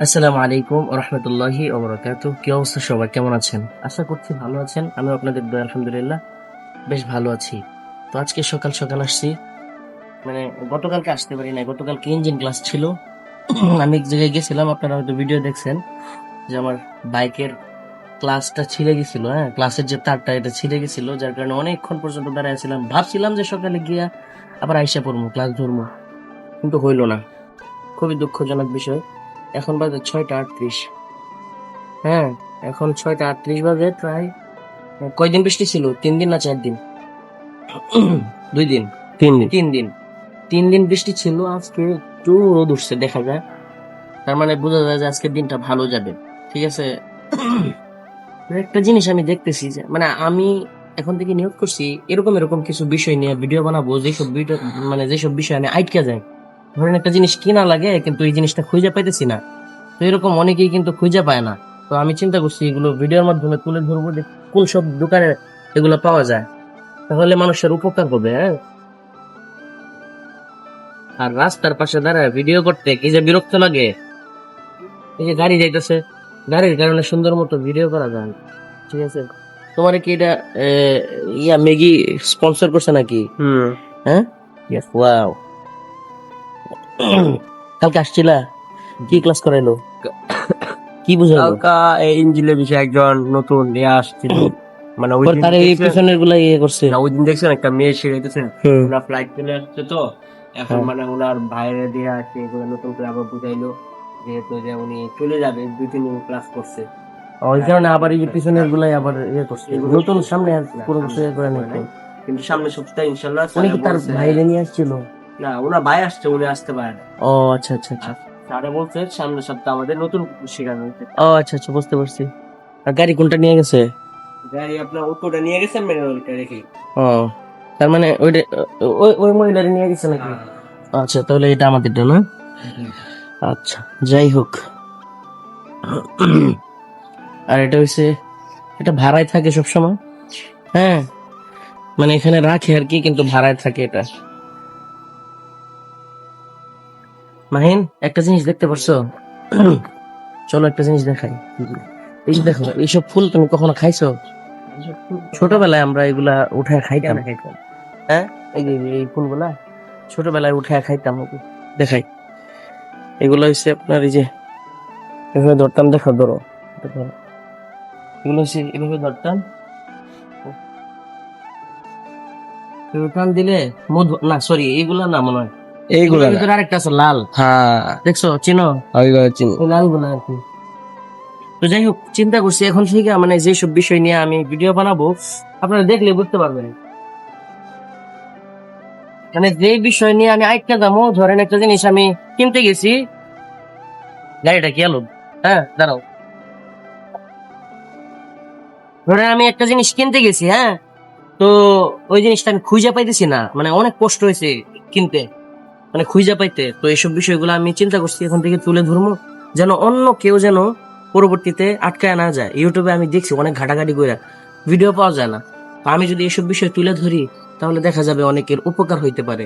আসসালামু আলাইকুম ওয়া রাহমাতুল্লাহি ওয়া বারাকাতুহু। কি অবস্থা সবার, কেমন আছেন? আশা করছি ভালো আছেন। আমি আপনাদের দয়ায় আলহামদুলিল্লাহ বেশ ভালো আছি। তো আজকে সকাল সকাল আসছি, মানে গতকালকে আসতে পারি না, গতকালকে ইঞ্জিন ক্লাস ছিল। আমি এক জায়গায় গেছিলাম, আপনারা হয়তো ভিডিও দেখছেন যে আমার বাইকের ক্লাসটা ছিঁড়ে গেছিল। হ্যাঁ, ক্লাসের যে তারটা এটা ছিঁড়ে গেছিল, যার কারণে অনেকক্ষণ পর্যন্ত দাঁড়ায় ছিলাম। ভাবছিলাম যে সকালে গিয়া আবার আইসা পড়বো, ক্লাস ধরবো, কিন্তু হইলো না। খুবই দুঃখজনক বিষয়। এখন বাজে 6টা 38। হ্যাঁ, এখন 6টা 38 বাজে প্রায়। কয়দিন বৃষ্টি ছিল? 3 দিন না 4 দিন? 2 দিন। 3 দিন। 3 দিন। 3 দিন বৃষ্টি ছিল, আজকে একটু রোদ উঠছে দেখা যায়। তার মানে বোঝা যায় যে আজকের দিনটা ভালো যাবে। ঠিক আছে। একটা জিনিস আমি দেখতেছি যে মানে আমি এখন থেকে নিয়োগ করছি এরকম এরকম কিছু বিষয় নিয়ে ভিডিও বানাবো, যেসব ভিডিও মানে যেসব বিষয় আমি আটকে যাই। ধরেন একটা জিনিস কিনা লাগে কিন্তু এই জিনিসটা খুঁজে পাইতেছি না, তো এরকম অনেকেই কিন্তু খুঁজে পায় না। তো আমি চিন্তা করছি এগুলো ভিডিওর মাধ্যমে তুলে ধরবো যে কোন সব দোকানে এগুলো পাওয়া যায়, তাহলে মানুষের উপকার হবে। হ্যাঁ, আর রাস্তার পাশে দাঁড়ায় ভিডিও করতে কি যে বিরক্ত লাগে। এই যে গাড়ি যাইতেছে, গাড়ির কারণে সুন্দর মতো ভিডিও করা যায় না। ঠিক আছে। তোমার কি এটা ম্যাগি স্পন্সর করছে নাকি? হ্যাঁ, ওয়াও। কালকে আসছিলা, কি ক্লাস করাইলো, কি বুঝাইলো? কালকা এই ইঞ্জিনের বিষয়ে একজন নতুন নিয়ে আসছিল। মানে ওই দিন তার এই দেখছেন পিছনের গুলা করছে। না, ওই দিন দেখছেন একটা মেয়ে শিখাইতেছে। হুম। ওনার ফ্লাইট চলে আসছে, তো এখন হ্যাঁ। মানে ওনার বাইরে দিয়ে আসছে, এগুলো নতুন করে আবার বুঝাইলো, যেহেতু যে উনি চলে যাবে 2-3 দিন ক্লাস করছে। ওই কারণে আবার এই যে পিছনের গুলাই আবার করছে, এগুলো নতুন সামনে আর না, কোনো সামনে কিছু করে করে নাই। নাই। কিন্তু সামনে সপ্তাহে ইনশাল্লাহ উনি স্যারে কি তার বলছে। ভাইরে নিয়ে আসছিল? না, ওনার ভাই আসছে, উনি আসতে পারে না। ও আচ্ছা আচ্ছা আচ্ছা। আর স্যারে বলছে সামনের সপ্তাহে আমাদের নতুন শেখানো হচ্ছে। ও আচ্ছা আচ্ছা, বুঝতে পারছি। আর গাড়ি কোনটা নিয়ে গেছে? গাড়ি আপনার অটোটা নিয়ে গেছেন, ম্যানুয়ালটা রেখে। ও, তার মানে ওইটা ওই ওই মহিলারে নিয়ে গেছে নাকি? আচ্ছা, তাহলে এটা আমাদেরটা না। আচ্ছা, যাই হোক। আর এটা হইছে, এটা ভাড়ায় থাকে সব সময়। হ্যাঁ, মানে এখানে রাখে আর কি, কিন্তু ভাড়ায় থাকে এটা। মাহিন, একটা জিনিস দেখতে পারছো? চলো একটা জিনিস দেখাই। এই যে দেখো, এইসব ফুল তুমি কখনো খাইছো? ছোটবেলায় আমরা এগুলা উঠায় খাইতাম। হ্যাঁ, এই যে এই ফুলগুলা ছোটবেলায় উঠায় খাইতাম। ওকে দেখাই। এগুলো হচ্ছে আপনার এই যে এভাবে ধরতাম, দেখো ধরো, এটা ধরো। এগুলো হচ্ছে এভাবে ধরতাম, এভাবে টান দিলে মধু না, সরি এইগুলা না, মনে হয় এইগুলা এগুলোর না। ভিতরে আরেকটা আছে লাল, হ্যাঁ, দেখছো, চিনো? ওইগুলো চিনি। ওই লাল গুলা আর কি। তো যাই হোক, চিন্তা করছি এখন থেকে মানে যেসব বিষয় নিয়ে আমি ভিডিও বানাবো আপনারা দেখলে বুঝতে পারবেন। মানে যে বিষয় নিয়ে আমি আইকা যাবো, ধরেন একটা জিনিস আমি কিনতে গেছি, গাড়িটা কি আলো, হ্যাঁ দাঁড়াও, ধরেন আমি একটা জিনিস কিনতে গেছি, হ্যাঁ, তো ওই জিনিসটা আমি খুঁজে পাইতেছি না, মানে অনেক কষ্ট হয়েছে কিনতে, মানে খুঁজে পাইতে। তো এইসব বিষয়গুলো আমি চিন্তা করছি এখন থেকে তুলে ধরবো, যেন অন্য কেউ যেন পরবর্তীতে আটকায় না যায়। ইউটিউবে আমি দেখছি অনেক ঘাটাঘাটি করে ভিডিও পাওয়া যায় না। তো আমি যদি এসব বিষয় তুলে ধরি তাহলে দেখা যাবে অনেকের উপকার হইতে পারে।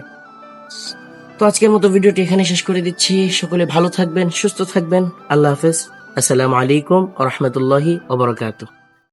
তো আজকের মতো ভিডিওটি এখানে শেষ করে দিচ্ছি। সকলে ভালো থাকবেন, সুস্থ থাকবেন। আল্লাহ হাফেজ। আসসালামু আলাইকুম ওয়া রাহমাতুল্লাহি ওয়া বারাকাতুহু।